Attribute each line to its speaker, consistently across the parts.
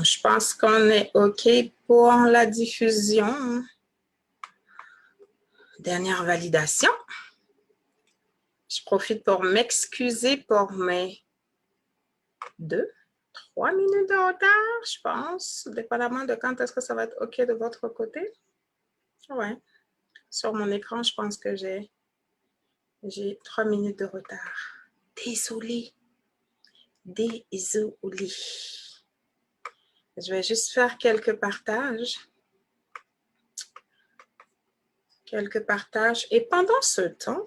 Speaker 1: Je pense qu'on est OK pour la diffusion. Dernière validation. Je profite pour m'excuser pour mes 2-3 minutes de retard, je pense, dépendamment de quand est-ce que ça va être OK de votre côté. Ouais. Sur mon écran, je pense que j'ai 3 minutes de retard. Désolée. Désolée. Je vais juste faire quelques partages. Et pendant ce temps,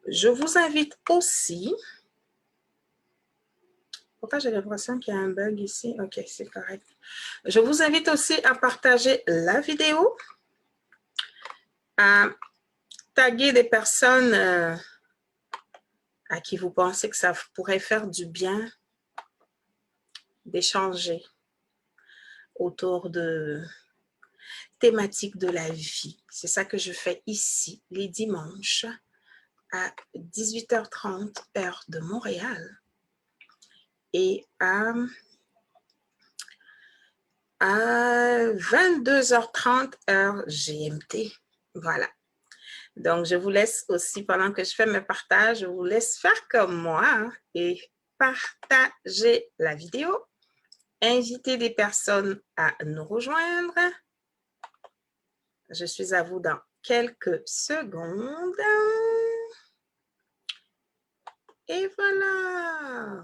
Speaker 1: je vous invite aussi. Pourquoi j'ai l'impression qu'il y a un bug ici? OK, c'est correct. Je vous invite aussi à partager la vidéo, à taguer des personnes à qui vous pensez que ça pourrait faire du bien d'échanger autour de thématiques de la vie. C'est ça que je fais ici, les dimanches, à 18h30, heure de Montréal, et à 22h30, heure GMT. Voilà. Donc, je vous laisse aussi, pendant que je fais mes partages, je vous laisse faire comme moi et partager la vidéo, inviter des personnes à nous rejoindre. Je suis à vous dans quelques secondes. Et voilà.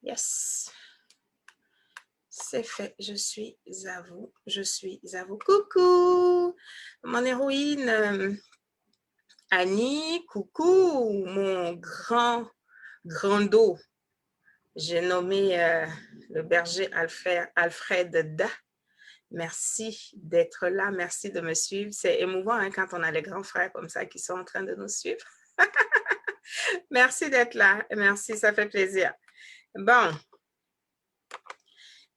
Speaker 1: Yes. C'est fait. Je suis à vous. Coucou. Mon héroïne Annie. Coucou. Mon grand dos. J'ai nommé le berger Alfred Da. Merci d'être là. Merci de me suivre. C'est émouvant hein, quand on a les grands frères comme ça qui sont en train de nous suivre. Merci d'être là. Merci, ça fait plaisir. Bon,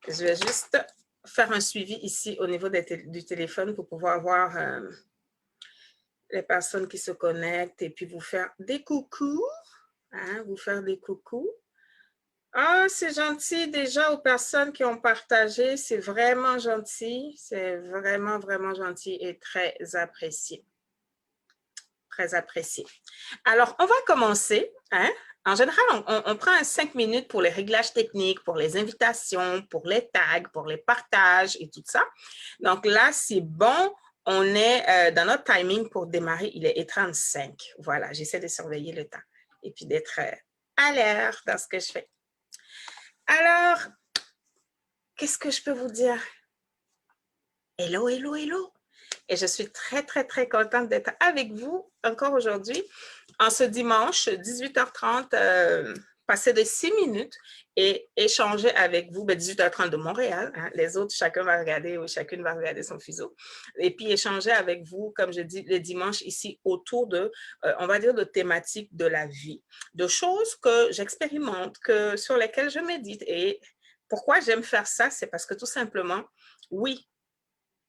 Speaker 1: je vais juste faire un suivi ici au niveau du téléphone pour pouvoir voir les personnes qui se connectent et puis vous faire des coucous. Hein, vous faire des coucous. Ah, c'est gentil déjà aux personnes qui ont partagé. C'est vraiment gentil. C'est vraiment, vraiment gentil et très apprécié. Très apprécié. Alors, on va commencer. Hein? En général, on prend 5 minutes pour les réglages techniques, pour les invitations, pour les tags, pour les partages et tout ça. Donc là, c'est bon. On est dans notre timing pour démarrer. Il est 35. Voilà, j'essaie de surveiller le temps et puis d'être alerte dans ce que je fais. Alors, qu'est-ce que je peux vous dire? Hello, hello, hello! Et je suis très, très, très contente d'être avec vous encore aujourd'hui, en ce dimanche, 18h30, passer de 6 minutes et échanger avec vous, 18h30 de Montréal, hein, les autres, chacun va regarder ou chacune va regarder son fuseau, et puis échanger avec vous, comme je dis, le dimanche ici, autour de, on va dire, de thématiques de la vie, de choses que j'expérimente, sur lesquelles je médite. Et pourquoi j'aime faire ça? C'est parce que tout simplement, oui,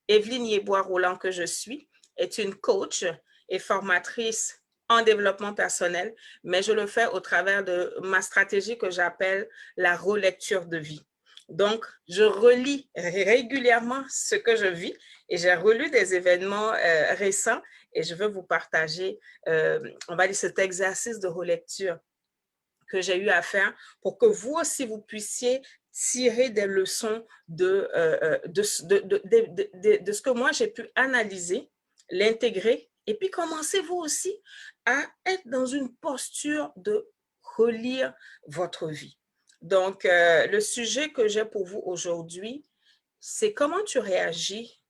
Speaker 1: Evelyne Yebois-Roland, que je suis, est une coach et formatrice en développement personnel, mais je le fais au travers de ma stratégie que j'appelle la relecture de vie. Donc, je relis régulièrement ce que je vis et j'ai relu des événements récents et je veux vous partager, on va dire, cet exercice de relecture que j'ai eu à faire pour que vous aussi, vous puissiez tirer des leçons de ce que moi, j'ai pu analyser, l'intégrer, et puis commencez vous aussi à être dans une posture de relire votre vie. Donc, le sujet que j'ai pour vous aujourd'hui, c'est comment tu réagis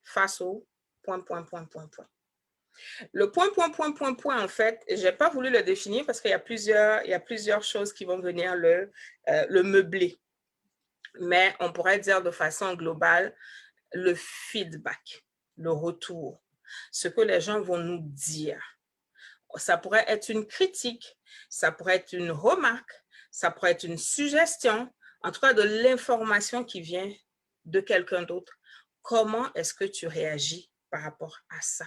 Speaker 1: face au ... Le point, en fait, je n'ai pas voulu le définir parce qu'il y a plusieurs choses qui vont venir le meubler. Mais on pourrait dire de façon globale, le feedback, le retour, ce que les gens vont nous dire. Ça pourrait être une critique, ça pourrait être une remarque, ça pourrait être une suggestion, en tout cas de l'information qui vient de quelqu'un d'autre. Comment est-ce que tu réagis par rapport à ça?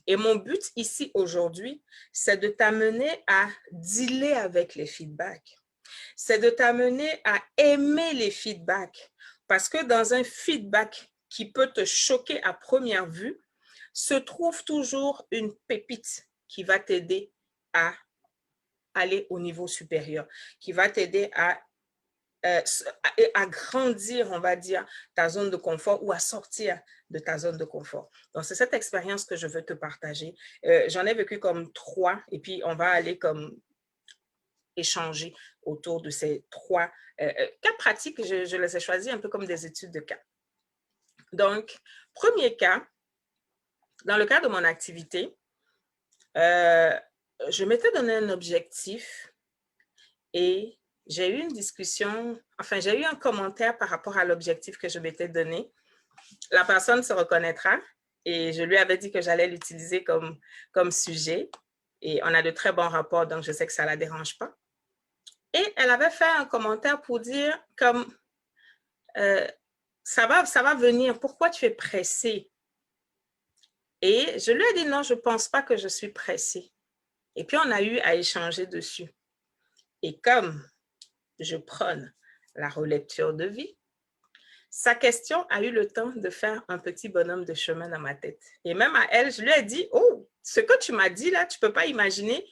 Speaker 1: Et mon but ici aujourd'hui, c'est de t'amener à dealer avec les feedbacks. C'est de t'amener à aimer les feedbacks. Parce que dans un feedback qui peut te choquer à première vue, se trouve toujours une pépite qui va t'aider à aller au niveau supérieur, qui va t'aider à grandir, on va dire, ta zone de confort ou à sortir de ta zone de confort. Donc, c'est cette expérience que je veux te partager. J'en ai vécu comme 3 et puis on va aller comme échanger autour de ces 3 cas pratiques. Je les ai choisis un peu comme des études de cas. Donc, premier cas, dans le cadre de mon activité, je m'étais donné un objectif et j'ai eu une discussion, enfin, j'ai eu un commentaire par rapport à l'objectif que je m'étais donné. La personne se reconnaîtra et je lui avais dit que j'allais l'utiliser comme sujet et on a de très bons rapports, donc je sais que ça ne la dérange pas. Et elle avait fait un commentaire pour dire comme ça va venir, pourquoi tu es pressée? Et je lui ai dit non, je ne pense pas que je suis pressée. Et puis on a eu à échanger dessus. Et comme je prône la relecture de vie, sa question a eu le temps de faire un petit bonhomme de chemin dans ma tête. Et même à elle, je lui ai dit, oh, ce que tu m'as dit là, tu ne peux pas imaginer.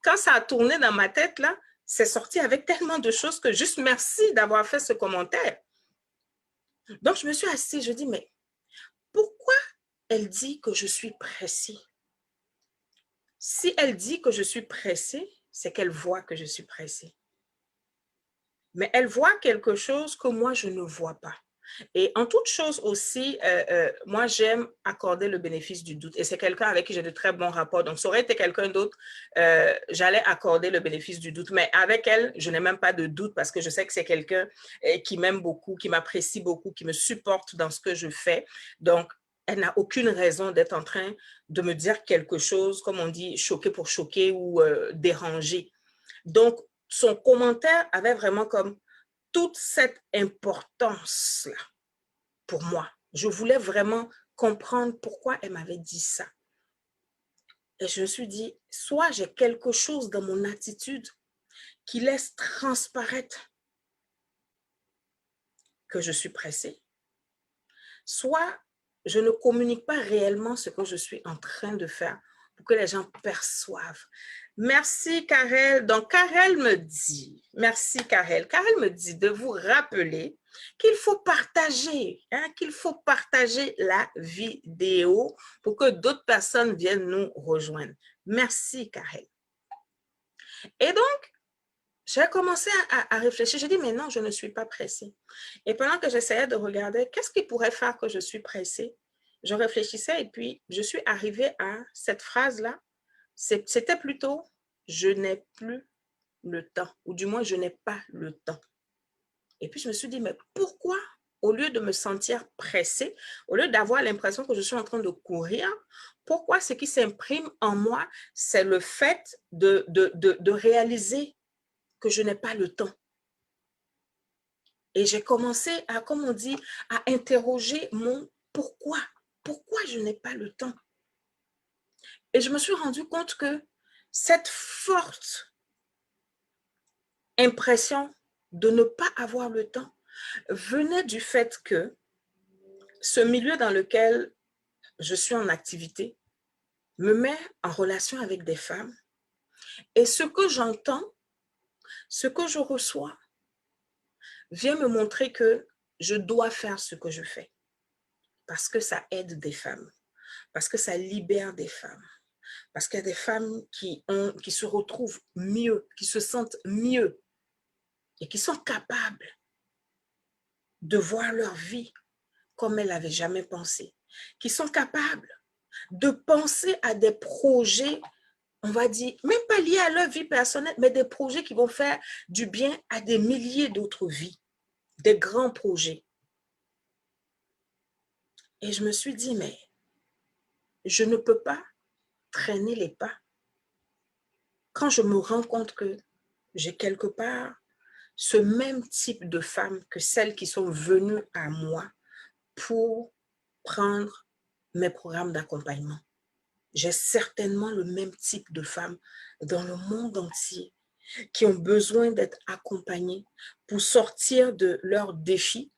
Speaker 1: Quand ça a tourné dans ma tête là, c'est sorti avec tellement de choses que juste merci d'avoir fait ce commentaire. Donc, je me suis assise, je dis, mais pourquoi elle dit que je suis pressée? Si elle dit que je suis pressée, c'est qu'elle voit que je suis pressée. Mais elle voit quelque chose que moi, je ne vois pas. Et en toute chose aussi, moi, j'aime accorder le bénéfice du doute. Et c'est quelqu'un avec qui j'ai de très bons rapports. Donc, ça aurait été quelqu'un d'autre, j'allais accorder le bénéfice du doute. Mais avec elle, je n'ai même pas de doute parce que je sais que c'est quelqu'un qui m'aime beaucoup, qui m'apprécie beaucoup, qui me supporte dans ce que je fais. Donc, elle n'a aucune raison d'être en train de me dire quelque chose, comme on dit, choqué pour choquer ou dérangé. Donc, son commentaire avait vraiment comme toute cette importance-là pour moi. Je voulais vraiment comprendre pourquoi elle m'avait dit ça. Et je me suis dit, soit j'ai quelque chose dans mon attitude qui laisse transparaître que je suis pressée, soit je ne communique pas réellement ce que je suis en train de faire pour que les gens perçoivent. Merci, Karel. Donc, Karel me dit, merci, Karel. Karel me dit de vous rappeler qu'il faut partager, qu'il faut partager la vidéo pour que d'autres personnes viennent nous rejoindre. Merci, Karel. Et donc, j'ai commencé à réfléchir. J'ai dit, mais non, je ne suis pas pressée. Et pendant que j'essayais de regarder, qu'est-ce qui pourrait faire que je suis pressée? Je réfléchissais et puis je suis arrivée à cette phrase-là. C'était plutôt, je n'ai plus le temps, ou du moins, je n'ai pas le temps. Et puis, je me suis dit, mais pourquoi, au lieu de me sentir pressée, au lieu d'avoir l'impression que je suis en train de courir, pourquoi ce qui s'imprime en moi, c'est le fait de réaliser que je n'ai pas le temps. Et j'ai commencé à, comme on dit, à interroger mon pourquoi. Pourquoi je n'ai pas le temps? Et je me suis rendu compte que cette forte impression de ne pas avoir le temps venait du fait que ce milieu dans lequel je suis en activité me met en relation avec des femmes. Et ce que j'entends, ce que je reçois, vient me montrer que je dois faire ce que je fais. Parce que ça aide des femmes. Parce que ça libère des femmes. Parce qu'il y a des femmes qui se retrouvent mieux, qui se sentent mieux et qui sont capables de voir leur vie comme elles n'avaient jamais pensé. Qui sont capables de penser à des projets, on va dire, même pas liés à leur vie personnelle, mais des projets qui vont faire du bien à des milliers d'autres vies, des grands projets. Et je me suis dit, mais je ne peux pas traîner les pas. Quand je me rends compte que j'ai quelque part ce même type de femmes que celles qui sont venues à moi pour prendre mes programmes d'accompagnement. j'ai certainement le même type de femmes dans le monde entier qui ont besoin d'être accompagnées pour sortir de leurs défis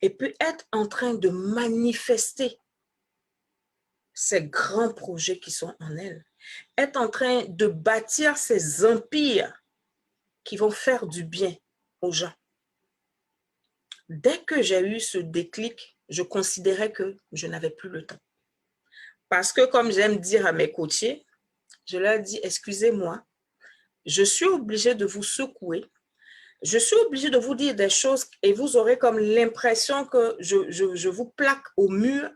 Speaker 1: et puis être en train de manifester ces grands projets qui sont en elles, être en train de bâtir ces empires qui vont faire du bien aux gens. Dès que j'ai eu ce déclic, je considérais que je n'avais plus le temps. Parce que comme j'aime dire à mes coachés, je leur dis, excusez-moi, je suis obligée de vous secouer, je suis obligée de vous dire des choses et vous aurez comme l'impression que je vous plaque au mur,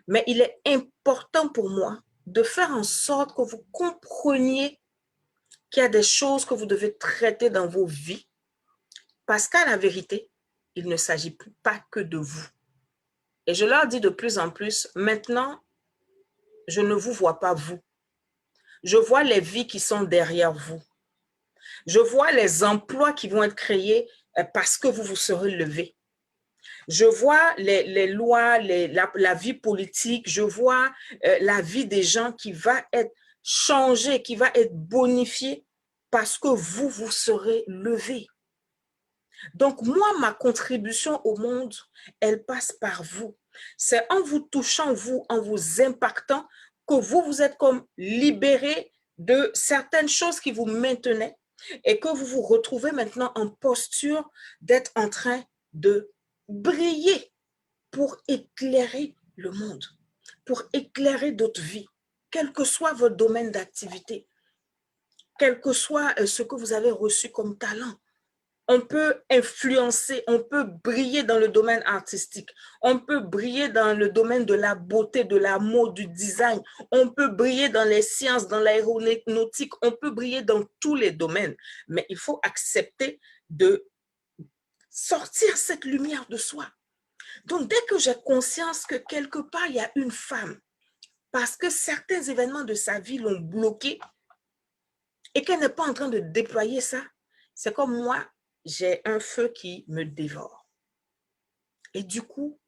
Speaker 1: mais il est important pour moi de faire en sorte que vous compreniez qu'il y a des choses que vous devez traiter dans vos vies, parce qu'à la vérité, il ne s'agit pas que de vous. Et je leur dis de plus en plus, maintenant, je ne vous vois pas vous. Je vois les vies qui sont derrière vous. Je vois les emplois qui vont être créés parce que vous vous serez levés. Je vois les lois, la vie politique, je vois la vie des gens qui va être changée, qui va être bonifiée parce que vous vous serez levés. Donc, moi, ma contribution au monde, elle passe par vous. C'est en vous touchant, vous, en vous impactant, que vous, vous êtes comme libérés de certaines choses qui vous maintenaient et que vous vous retrouvez maintenant en posture d'être en train de briller pour éclairer le monde, pour éclairer d'autres vies, quel que soit votre domaine d'activité, quel que soit ce que vous avez reçu comme talent. On peut influencer, on peut briller dans le domaine artistique, on peut briller dans le domaine de la beauté, de la mode, du design, on peut briller dans les sciences, dans l'aéronautique, on peut briller dans tous les domaines. Mais il faut accepter de sortir cette lumière de soi. Donc, dès que j'ai conscience que quelque part, il y a une femme, parce que certains événements de sa vie l'ont bloquée et qu'elle n'est pas en train de déployer ça, c'est comme moi, j'ai un feu qui me dévore. Et du coup,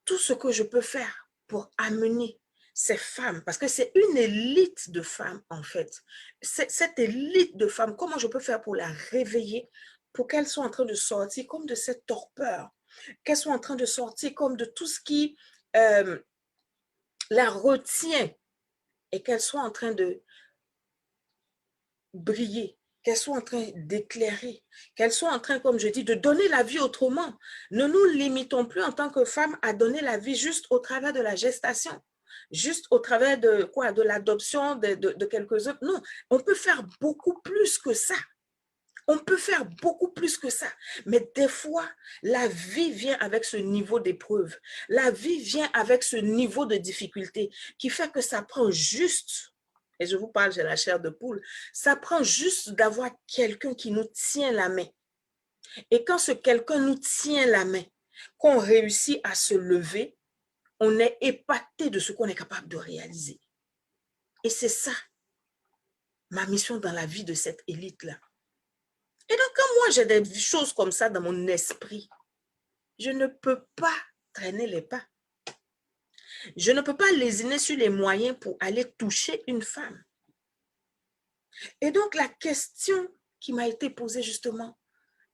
Speaker 1: tout ce que je peux faire pour amener ces femmes, parce que c'est une élite de femmes en fait, cette élite de femmes, comment je peux faire pour la réveiller, pour qu'elles soient en train de sortir comme de cette torpeur, qu'elles soient en train de sortir comme de tout ce qui la retient et qu'elles soient en train de briller, qu'elles soient en train d'éclairer, qu'elles soient en train, comme je dis, de donner la vie autrement. Ne nous limitons plus en tant que femmes à donner la vie juste au travers de la gestation, juste au travers de quoi, de l'adoption de quelques autres. Non, on peut faire beaucoup plus que ça. On peut faire beaucoup plus que ça. Mais des fois, la vie vient avec ce niveau d'épreuve. La vie vient avec ce niveau de difficulté qui fait que ça prend juste, et je vous parle, j'ai la chair de poule, ça prend juste d'avoir quelqu'un qui nous tient la main. Et quand ce quelqu'un nous tient la main, qu'on réussit à se lever, on est épaté de ce qu'on est capable de réaliser. Et c'est ça, ma mission dans la vie de cette élite-là. Et donc, quand moi, j'ai des choses comme ça dans mon esprit, je ne peux pas traîner les pas. Je ne peux pas lésiner sur les moyens pour aller toucher une femme. Et donc, la question qui m'a été posée justement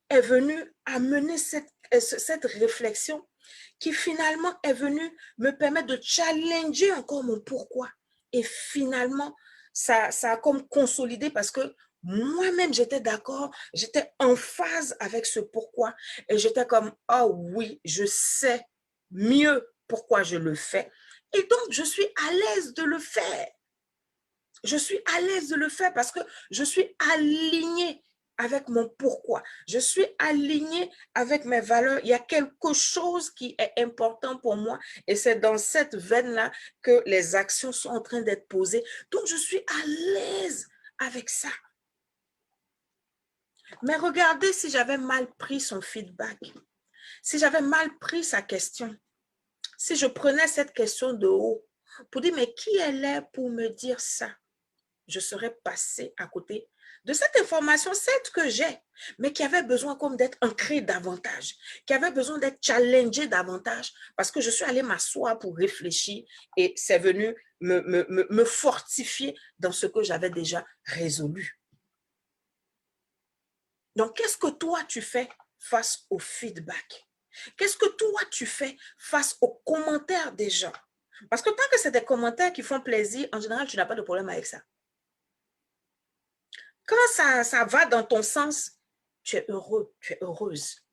Speaker 1: est venue amener cette réflexion qui finalement est venue me permettre de challenger encore mon pourquoi. Et finalement, ça a comme consolidé parce que moi-même, j'étais d'accord, j'étais en phase avec ce pourquoi. Et j'étais comme, oh oui, je sais mieux pourquoi je le fais. Et donc, je suis à l'aise de le faire. Je suis à l'aise de le faire parce que je suis alignée avec mon pourquoi. Je suis alignée avec mes valeurs. Il y a quelque chose qui est important pour moi et c'est dans cette veine-là que les actions sont en train d'être posées. Donc, je suis à l'aise avec ça. Mais regardez si j'avais mal pris son feedback, si j'avais mal pris sa question, si je prenais cette question de haut pour dire, mais qui elle est pour me dire ça? Je serais passée à côté de cette information, certes que j'ai, mais qui avait besoin comme d'être ancrée davantage, qui avait besoin d'être challengée davantage, parce que je suis allée m'asseoir pour réfléchir et c'est venu me fortifier dans ce que j'avais déjà résolu. Donc, qu'est-ce que toi, tu fais face au feedback? Qu'est-ce que toi, tu fais face aux commentaires des gens? Parce que tant que c'est des commentaires qui font plaisir, en général, tu n'as pas de problème avec ça. Quand ça va dans ton sens, tu es heureux, tu es heureuse.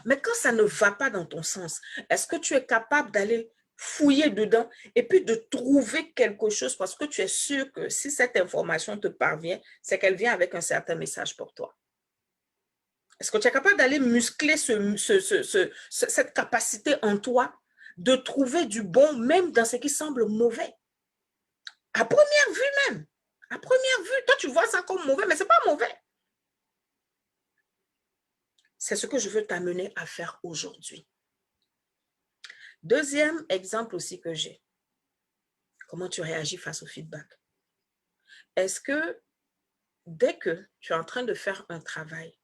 Speaker 1: Mais quand ça ne va pas dans ton sens, est-ce que tu es capable d'aller fouiller dedans et puis de trouver quelque chose parce que tu es sûr que si cette information te parvient, c'est qu'elle vient avec un certain message pour toi? Est-ce que tu es capable d'aller muscler cette capacité en toi de trouver du bon même dans ce qui semble mauvais? À première vue même. À première vue, toi tu vois ça comme mauvais, mais ce n'est pas mauvais. C'est ce que je veux t'amener à faire aujourd'hui. Deuxième exemple aussi que j'ai. Comment tu réagis face au feedback? Est-ce que dès que tu es en train de faire un travail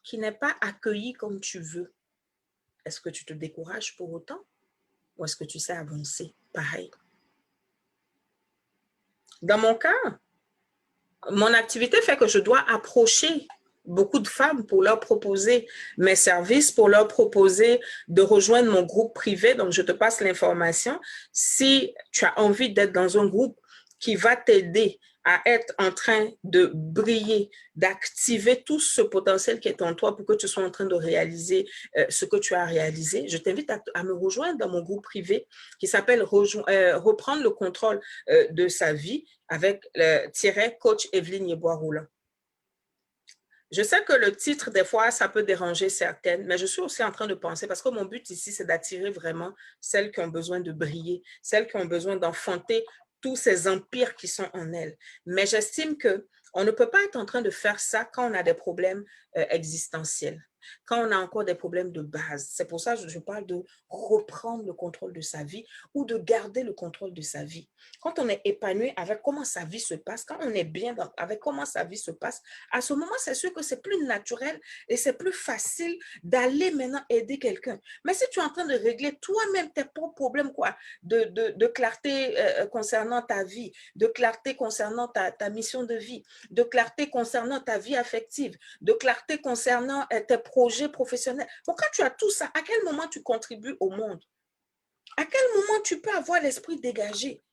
Speaker 1: qui n'est pas accueilli comme tu veux, est-ce que tu te décourages pour autant ou est-ce que tu sais avancer pareil? Dans mon cas, mon activité fait que je dois approcher beaucoup de femmes pour leur proposer mes services, pour leur proposer de rejoindre mon groupe privé. Donc, je te passe l'information. Si tu as envie d'être dans un groupe qui va t'aider à être en train de briller, d'activer tout ce potentiel qui est en toi pour que tu sois en train de réaliser ce que tu as réalisé, je t'invite à me rejoindre dans mon groupe privé qui s'appelle Reprendre le contrôle de sa vie avec coach Evelyne Yeboah-Roulant. Je sais que le titre, des fois, ça peut déranger certaines, mais je suis aussi en train de penser, parce que mon but ici, c'est d'attirer vraiment celles qui ont besoin de briller, celles qui ont besoin d'enfanter tous ces empires qui sont en elles. Mais j'estime qu'on ne peut pas être en train de faire ça quand on a des problèmes existentiels, quand on a encore des problèmes de base. C'est pour ça que je parle de reprendre le contrôle de sa vie ou de garder le contrôle de sa vie. Quand on est épanoui avec comment sa vie se passe, quand on est bien avec comment sa vie se passe, à ce moment, c'est sûr que c'est plus naturel et c'est plus facile d'aller maintenant aider quelqu'un. Mais si tu es en train de régler toi-même tes propres problèmes, quoi, de clarté concernant ta vie, de clarté concernant ta mission de vie, de clarté concernant ta vie affective, de clarté concernant tes projets professionnels. Bon, quand tu as tout ça, à quel moment tu contribues au monde? À quel moment tu peux avoir l'esprit dégagé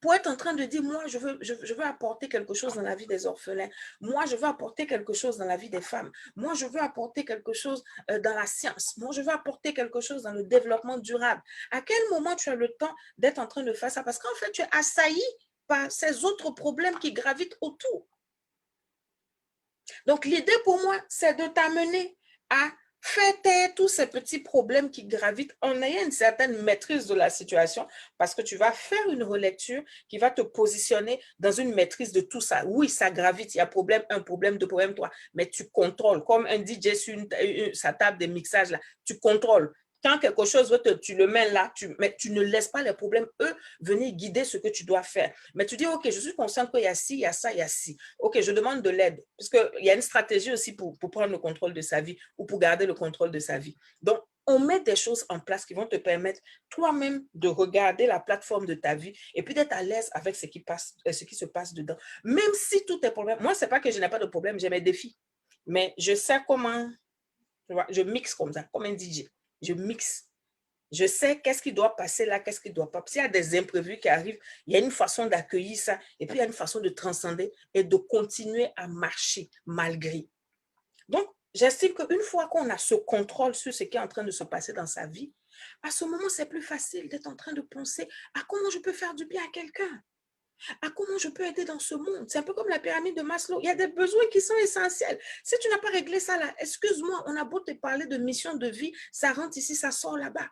Speaker 1: pour être en train de dire, moi, je veux apporter quelque chose dans la vie des orphelins. Moi, je veux apporter quelque chose dans la vie des femmes. Moi, je veux apporter quelque chose dans la science. Moi, je veux apporter quelque chose dans le développement durable. À quel moment tu as le temps d'être en train de faire ça? Parce qu'en fait, tu es assailli par ces autres problèmes qui gravitent autour. Donc, l'idée pour moi, c'est de t'amener à faire taire tous ces petits problèmes qui gravitent en ayant une certaine maîtrise de la situation parce que tu vas faire une relecture qui va te positionner dans une maîtrise de tout ça. Oui, ça gravite, il y a problème 1, problème 2, problème 3, mais tu contrôles. Comme un DJ sur sa table de mixage, là, tu contrôles. Quand quelque chose, tu le mets là, mais tu ne laisses pas les problèmes, eux, venir guider ce que tu dois faire. Mais tu dis, OK, je suis consciente qu'il y a ci, il y a ça, il y a ci. OK, je demande de l'aide. Parce qu'il y a une stratégie aussi pour prendre le contrôle de sa vie ou pour garder le contrôle de sa vie. Donc, on met des choses en place qui vont te permettre toi-même de regarder la plateforme de ta vie et puis d'être à l'aise avec ce qui se passe dedans. Même si tout est problème. Moi, ce n'est pas que je n'ai pas de problème, j'ai mes défis. Mais je sais comment, je mixe comme ça, comme un DJ. Je mixe. Je sais qu'est-ce qui doit passer là, qu'est-ce qui ne doit pas. S'il y a des imprévus qui arrivent, il y a une façon d'accueillir ça et puis il y a une façon de transcender et de continuer à marcher malgré. Donc, j'estime qu'une fois qu'on a ce contrôle sur ce qui est en train de se passer dans sa vie, à ce moment, c'est plus facile d'être en train de penser à comment je peux faire du bien à quelqu'un, à comment je peux aider dans ce monde. C'est un peu comme la pyramide de Maslow. Il y a des besoins qui sont essentiels. Si tu n'as pas réglé ça là, excuse-moi, on a beau te parler de mission de vie, ça rentre ici, ça sort là-bas.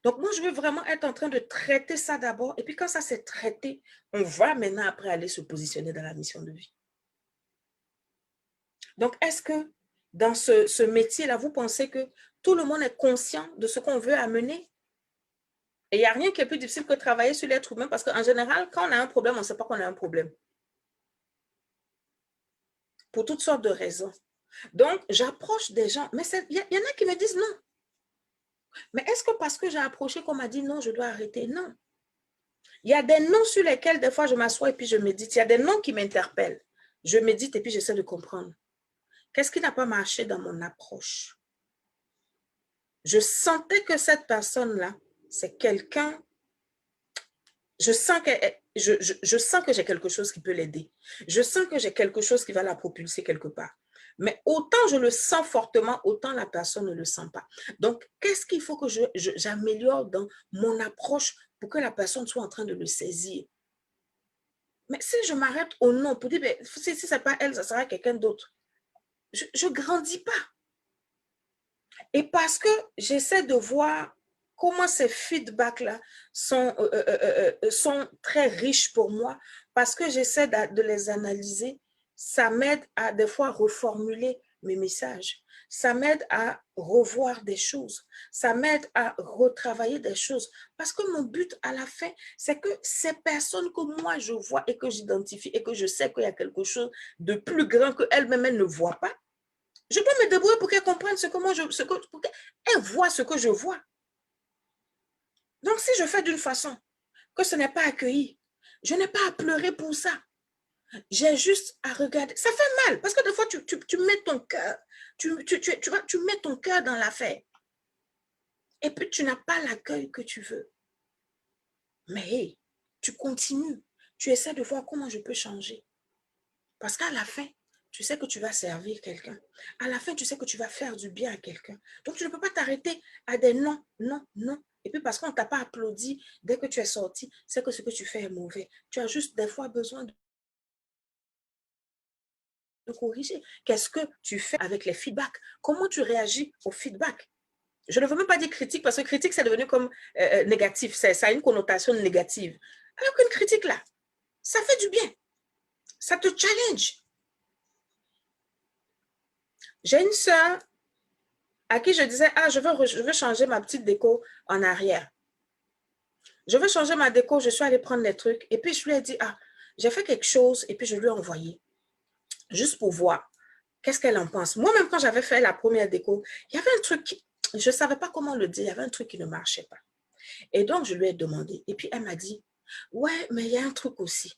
Speaker 1: Donc, moi, je veux vraiment être en train de traiter ça d'abord. Et puis, quand ça s'est traité, on va maintenant après aller se positionner dans la mission de vie. Donc, est-ce que dans ce métier-là, vous pensez que tout le monde est conscient de ce qu'on veut amener? Et il n'y a rien qui est plus difficile que travailler sur l'être humain parce qu'en général, quand on a un problème, on ne sait pas qu'on a un problème. Pour toutes sortes de raisons. Donc, j'approche des gens. Mais il y en a qui me disent non. Mais est-ce que parce que j'ai approché qu'on m'a dit non, je dois arrêter? Non. Il y a des noms sur lesquels, des fois, je m'assois et puis je médite. Il y a des noms qui m'interpellent. Je médite et puis j'essaie de comprendre. Qu'est-ce qui n'a pas marché dans mon approche? Je sentais que cette personne-là, c'est quelqu'un, je sens que j'ai quelque chose qui peut l'aider. Je sens que j'ai quelque chose qui va la propulser quelque part. Mais autant je le sens fortement, autant la personne ne le sent pas. Donc, qu'est-ce qu'il faut que j'améliore dans mon approche pour que la personne soit en train de le saisir? Mais si je m'arrête au nom pour dire, ben, si ce n'est pas elle, ça sera quelqu'un d'autre, je ne grandis pas. Et parce que j'essaie de voir comment ces feedbacks-là sont très riches pour moi, parce que j'essaie de les analyser, ça m'aide à des fois reformuler mes messages. Ça m'aide à revoir des choses. Ça m'aide à retravailler des choses. Parce que mon but à la fin, c'est que ces personnes que moi je vois et que j'identifie et que je sais qu'il y a quelque chose de plus grand qu'elles-mêmes ne voient pas, je peux me débrouiller pour qu'elle comprenne pour qu'elle voit ce que je vois. Donc, si je fais d'une façon que ce n'est pas accueilli, je n'ai pas à pleurer pour ça. J'ai juste à regarder. Ça fait mal parce que des fois, tu mets ton cœur, tu mets ton cœur dans l'affaire. Et puis, tu n'as pas l'accueil que tu veux. Mais hey, tu continues. Tu essaies de voir comment je peux changer. Parce qu'à la fin, tu sais que tu vas servir quelqu'un. À la fin, tu sais que tu vas faire du bien à quelqu'un. Donc, tu ne peux pas t'arrêter à des non, non, non. Et puis, parce qu'on ne t'a pas applaudi dès que tu es sorti, c'est que ce que tu fais est mauvais. Tu as juste des fois besoin de corriger. Qu'est-ce que tu fais avec les feedbacks? Comment tu réagis aux feedbacks? Je ne veux même pas dire critique, parce que critique, c'est devenu comme négatif. Ça a une connotation négative. Alors qu'une critique, là, ça fait du bien. Ça te challenge. J'ai une sœur à qui je disais, ah, je veux changer ma petite déco en arrière. Je veux changer ma déco, je suis allée prendre les trucs. Et puis, je lui ai dit, ah, j'ai fait quelque chose. Et puis, je lui ai envoyé, juste pour voir qu'est-ce qu'elle en pense. Moi-même, quand j'avais fait la première déco, il y avait un truc, je ne savais pas comment le dire, il y avait un truc qui ne marchait pas. Et donc, je lui ai demandé. Et puis, elle m'a dit, ouais, mais il y a un truc aussi.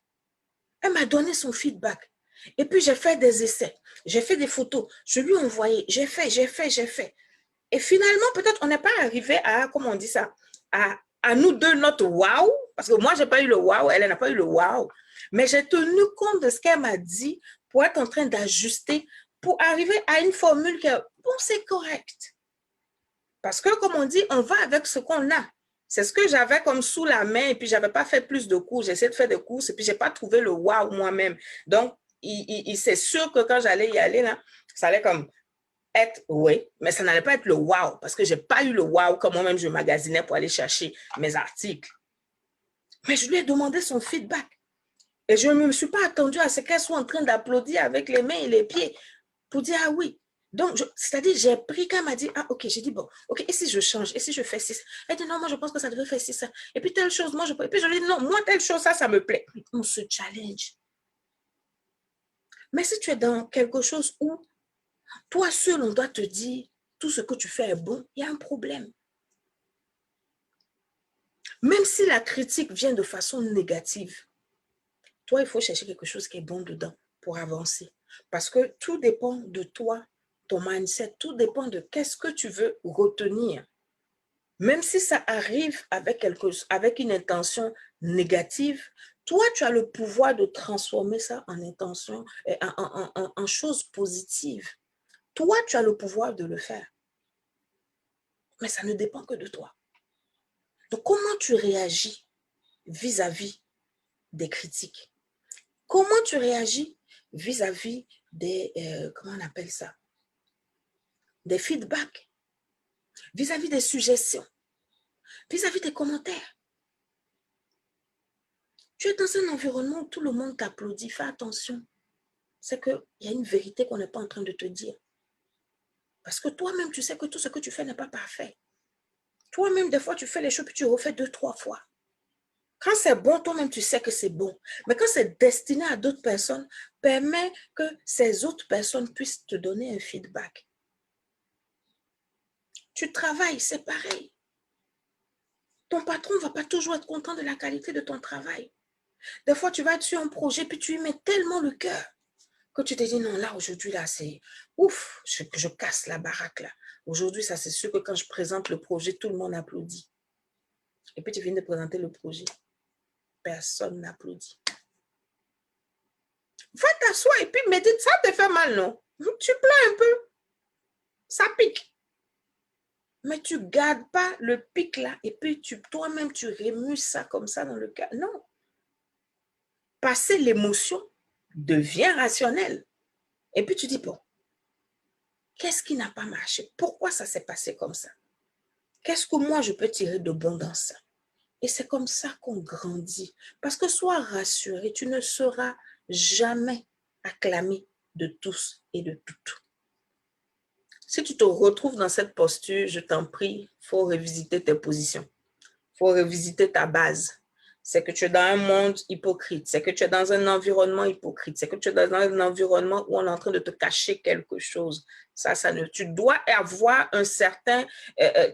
Speaker 1: Elle m'a donné son feedback. Et puis, j'ai fait des essais. J'ai fait des photos. Je lui ai envoyé. J'ai fait. Et finalement, peut-être on n'est pas arrivé à, comment on dit ça, à nous deux notre wow, parce que moi, je n'ai pas eu le wow, elle n'a pas eu le wow. Mais j'ai tenu compte de ce qu'elle m'a dit pour être en train d'ajuster, pour arriver à une formule que, bon, c'est correct. Parce que, comme on dit, on va avec ce qu'on a. C'est ce que j'avais comme sous la main et puis je n'avais pas fait plus de cours. J'ai essayé de faire des courses et puis je n'ai pas trouvé le wow moi-même. Donc, c'est sûr que quand j'allais y aller, là, ça allait comme être, oui, mais ça n'allait pas être le wow parce que je n'ai pas eu le wow comme moi-même je magasinais pour aller chercher mes articles. Mais je lui ai demandé son feedback. Et je ne me suis pas attendue à ce qu'elle soit en train d'applaudir avec les mains et les pieds pour dire ah oui. Donc, c'est-à-dire, j'ai pris quand elle m'a dit, ah ok, j'ai dit bon, ok, et si je change, et si je fais ci? Elle dit non, moi je pense que ça devrait faire ci, ça. Et puis telle chose, moi je peux. Et puis je lui dis non, moi telle chose, ça me plaît. On se challenge. Mais si tu es dans quelque chose où toi seul, on doit te dire tout ce que tu fais est bon, il y a un problème. Même si la critique vient de façon négative, toi, il faut chercher quelque chose qui est bon dedans pour avancer. Parce que tout dépend de toi, ton mindset, tout dépend de qu'est-ce que tu veux retenir. Même si ça arrive avec une intention négative, toi, tu as le pouvoir de transformer ça en intention, en chose positive. Toi, tu as le pouvoir de le faire. Mais ça ne dépend que de toi. Donc, comment tu réagis vis-à-vis des critiques? Comment tu réagis vis-à-vis des, comment on appelle ça? Des feedbacks, vis-à-vis des suggestions, vis-à-vis des commentaires. Tu es dans un environnement où tout le monde t'applaudit, fais attention. C'est qu'il y a une vérité qu'on n'est pas en train de te dire. Parce que toi-même, tu sais que tout ce que tu fais n'est pas parfait. Toi-même, des fois, tu fais les choses puis tu refais 2, 3 fois. Quand c'est bon, toi-même, tu sais que c'est bon. Mais quand c'est destiné à d'autres personnes, permets que ces autres personnes puissent te donner un feedback. Tu travailles, c'est pareil. Ton patron ne va pas toujours être content de la qualité de ton travail. Des fois, tu vas être sur un projet, puis tu y mets tellement le cœur que tu te dis, non, là, aujourd'hui, là, c'est ouf, je casse la baraque, là. Aujourd'hui, ça, c'est sûr que quand je présente le projet, tout le monde applaudit. Et puis, tu viens de présenter le projet. Personne n'applaudit. Va t'asseoir et puis médite. Ça te fait mal, non? Tu pleures un peu. Ça pique. Mais tu ne gardes pas le pic là et puis toi-même, tu remues ça comme ça dans le cœur. Non. Passer l'émotion devient rationnel. Et puis tu dis, bon, qu'est-ce qui n'a pas marché? Pourquoi ça s'est passé comme ça? Qu'est-ce que moi, je peux tirer de bon dans ça? Et c'est comme ça qu'on grandit. Parce que sois rassuré, tu ne seras jamais acclamé de tous et de toutes. Si tu te retrouves dans cette posture, je t'en prie, il faut revisiter tes positions. Il faut revisiter ta base. C'est que tu es dans un monde hypocrite. C'est que tu es dans un environnement hypocrite. C'est que tu es dans un environnement où on est en train de te cacher quelque chose. Tu dois avoir un certain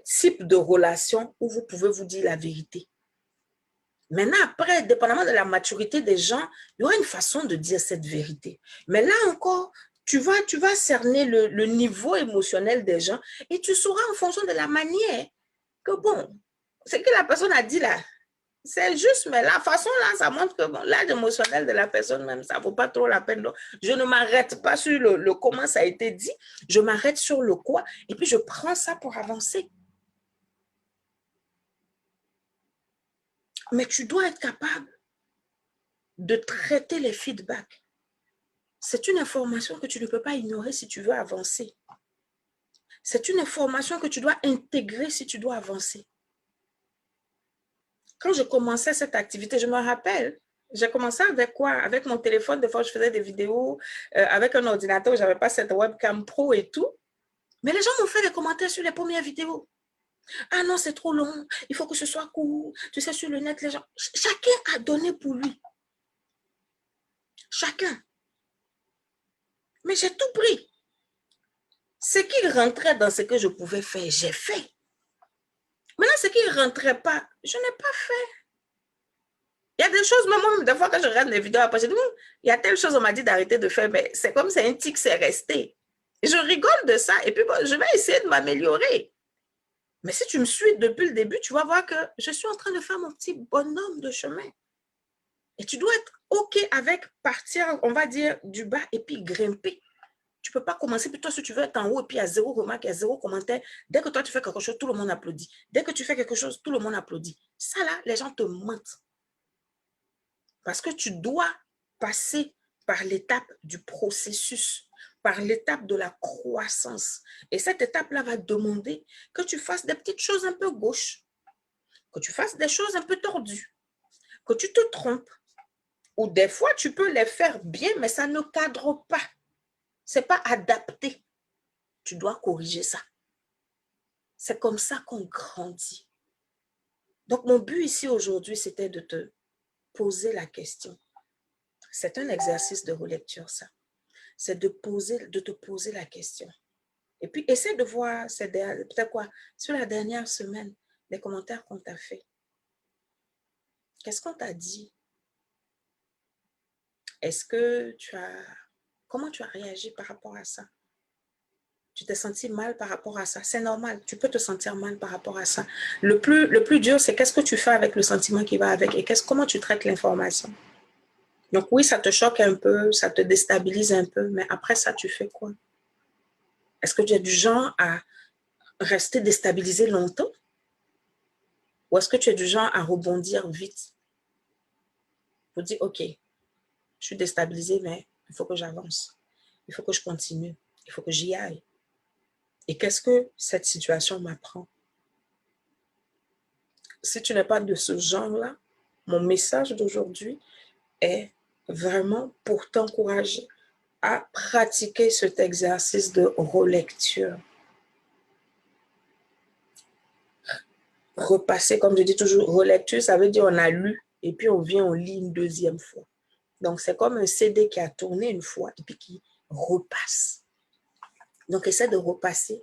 Speaker 1: type de relation où vous pouvez vous dire la vérité. Maintenant, après, dépendamment de la maturité des gens, il y aura une façon de dire cette vérité. Mais là encore, tu vas cerner le niveau émotionnel des gens et tu sauras en fonction de la manière que, bon, ce que la personne a dit là, c'est juste, mais la façon là, ça montre que bon, l'âge émotionnel de la personne même, ça ne vaut pas trop la peine. Donc, je ne m'arrête pas sur le comment ça a été dit, je m'arrête sur le quoi et puis je prends ça pour avancer. Mais tu dois être capable de traiter les feedbacks. C'est une information que tu ne peux pas ignorer si tu veux avancer. C'est une information que tu dois intégrer si tu dois avancer. Quand je commençais cette activité, je me rappelle, j'ai commencé avec quoi? Avec mon téléphone, des fois je faisais des vidéos avec un ordinateur, je n'avais pas cette webcam pro et tout. Mais les gens m'ont fait des commentaires sur les premières vidéos. Ah non, c'est trop long, il faut que ce soit court. Tu sais, sur le net, les gens... Chacun a donné pour lui. Chacun. Mais j'ai tout pris. Ce qui rentrait dans ce que je pouvais faire, j'ai fait. Maintenant, ce qui ne rentrait pas, je n'ai pas fait. Il y a des choses, même des fois, quand je regarde les vidéos après, je dis, il y a telle chose, on m'a dit d'arrêter de faire, mais c'est comme c'est un tic, c'est resté. Et je rigole de ça, et puis bon, je vais essayer de m'améliorer. Mais si tu me suis depuis le début, tu vas voir que je suis en train de faire mon petit bonhomme de chemin. Et tu dois être OK avec partir, on va dire, du bas et puis grimper. Tu ne peux pas commencer, puis toi, si tu veux être en haut, et puis il y a zéro remarque, il y a zéro commentaire. Dès que toi, tu fais quelque chose, tout le monde applaudit. Dès que tu fais quelque chose, tout le monde applaudit. Ça, là, les gens te mentent. Parce que tu dois passer par l'étape du processus, par l'étape de la croissance. Et cette étape-là va demander que tu fasses des petites choses un peu gauches, que tu fasses des choses un peu tordues, que tu te trompes. Ou des fois, tu peux les faire bien, mais ça ne cadre pas. Ce n'est pas adapté. Tu dois corriger ça. C'est comme ça qu'on grandit. Donc, mon but ici aujourd'hui, c'était de te poser la question. C'est un exercice de relecture, ça. C'est de te poser la question. Et puis, essaie de voir, peut-être quoi, sur la dernière semaine, les commentaires qu'on t'a fait. Qu'est-ce qu'on t'a dit? Est-ce que comment tu as réagi par rapport à ça? Tu t'es senti mal par rapport à ça. C'est normal, tu peux te sentir mal par rapport à ça. Le plus dur, c'est qu'est-ce que tu fais avec le sentiment qui va avec et comment tu traites l'information. Donc oui, ça te choque un peu, ça te déstabilise un peu, mais après ça, tu fais quoi? Est-ce que tu es du genre à rester déstabilisé longtemps? Ou est-ce que tu es du genre à rebondir vite? Pour dire, OK, je suis déstabilisé, mais il faut que j'avance. Il faut que je continue. Il faut que j'y aille. Et qu'est-ce que cette situation m'apprend? Si tu n'es pas de ce genre-là, mon message d'aujourd'hui est vraiment pour t'encourager à pratiquer cet exercice de relecture. Repasser, comme je dis toujours, relecture, ça veut dire on a lu et puis on vient, on lit une deuxième fois. Donc, c'est comme un CD qui a tourné une fois et puis qui repasse. Donc, essaie de repasser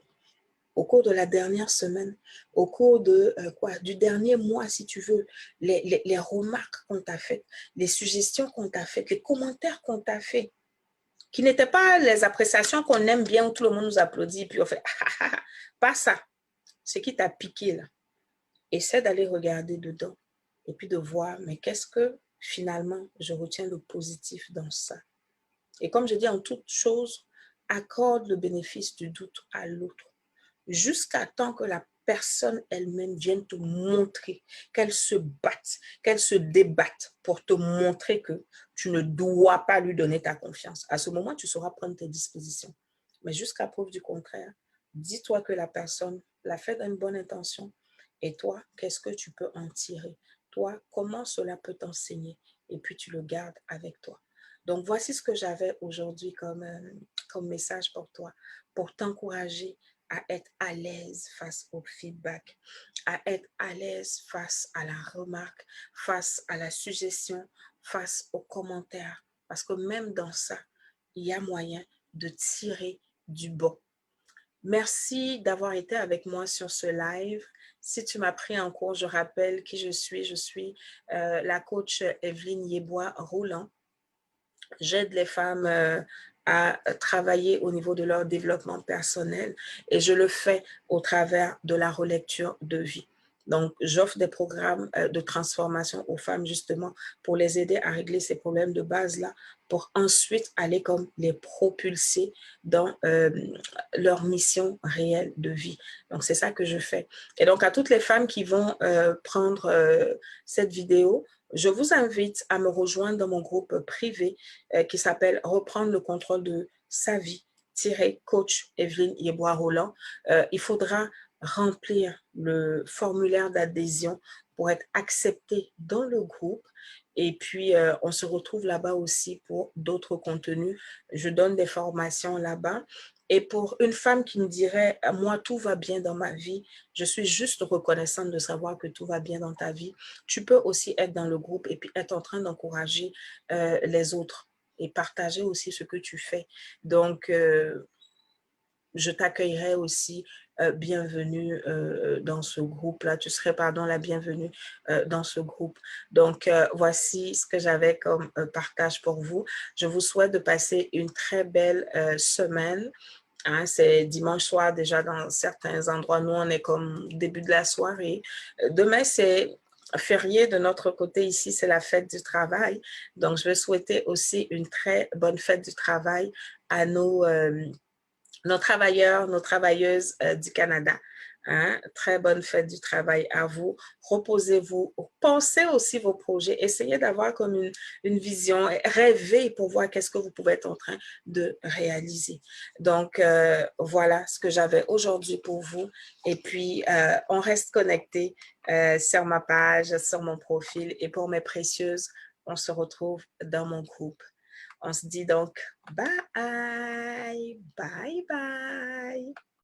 Speaker 1: au cours de la dernière semaine, au cours de du dernier mois, si tu veux, les remarques qu'on t'a faites, les suggestions qu'on t'a faites, les commentaires qu'on t'a fait, qui n'étaient pas les appréciations qu'on aime bien où tout le monde nous applaudit, puis on fait pas ça. Ce qui t'a piqué là. Essaie d'aller regarder dedans et puis de voir, mais qu'est-ce que finalement je retiens de positif dans ça. Et comme je dis en toute chose, accorde le bénéfice du doute à l'autre jusqu'à temps que la personne elle-même vienne te montrer, qu'elle se batte, qu'elle se débatte pour te montrer que tu ne dois pas lui donner ta confiance. À ce moment, tu sauras prendre tes dispositions. Mais jusqu'à preuve du contraire, dis-toi que la personne l'a fait d'une bonne intention. Et toi, qu'est-ce que tu peux en tirer? Toi, comment cela peut t'enseigner? Et puis tu le gardes avec toi. Donc, voici ce que j'avais aujourd'hui comme message pour toi, pour t'encourager à être à l'aise face au feedback, à être à l'aise face à la remarque, face à la suggestion, face aux commentaires. Parce que même dans ça, il y a moyen de tirer du bon. Merci d'avoir été avec moi sur ce live. Si tu m'as pris en cours, je rappelle qui je suis. Je suis la coach Evelyne Yeboah-Rouland. J'aide les femmes à travailler au niveau de leur développement personnel et je le fais au travers de la relecture de vie. Donc, j'offre des programmes de transformation aux femmes justement pour les aider à régler ces problèmes de base-là pour ensuite aller comme les propulser dans leur mission réelle de vie. Donc, c'est ça que je fais. Et donc, à toutes les femmes qui vont prendre cette vidéo, je vous invite à me rejoindre dans mon groupe privé qui s'appelle « Reprendre le contrôle de sa vie » coach Evelyne Yeboah-Rouland. Il faudra remplir le formulaire d'adhésion pour être accepté dans le groupe. Et puis, on se retrouve là-bas aussi pour d'autres contenus. Je donne des formations là-bas. Et pour une femme qui me dirait, moi, tout va bien dans ma vie, je suis juste reconnaissante de savoir que tout va bien dans ta vie, tu peux aussi être dans le groupe et puis être en train d'encourager les autres et partager aussi ce que tu fais. Donc, je t'accueillerai aussi bienvenue dans ce groupe-là. Tu serais, pardon, la bienvenue dans ce groupe. Donc, voici ce que j'avais comme partage pour vous. Je vous souhaite de passer une très belle semaine. Hein, c'est dimanche soir déjà dans certains endroits. Nous, on est comme début de la soirée. Demain, c'est férié de notre côté ici, c'est la fête du travail. Donc, je vais souhaiter aussi une très bonne fête du travail à nos travailleurs, nos travailleuses du Canada. Hein? Très bonne fête du travail à vous. Reposez-vous. Pensez aussi vos projets. Essayez d'avoir comme une vision. Rêvez pour voir qu'est-ce que vous pouvez être en train de réaliser. Donc, voilà ce que j'avais aujourd'hui pour vous. Et puis, on reste connecté sur ma page, sur mon profil. Et pour mes précieuses, on se retrouve dans mon groupe. On se dit donc bye, bye, bye.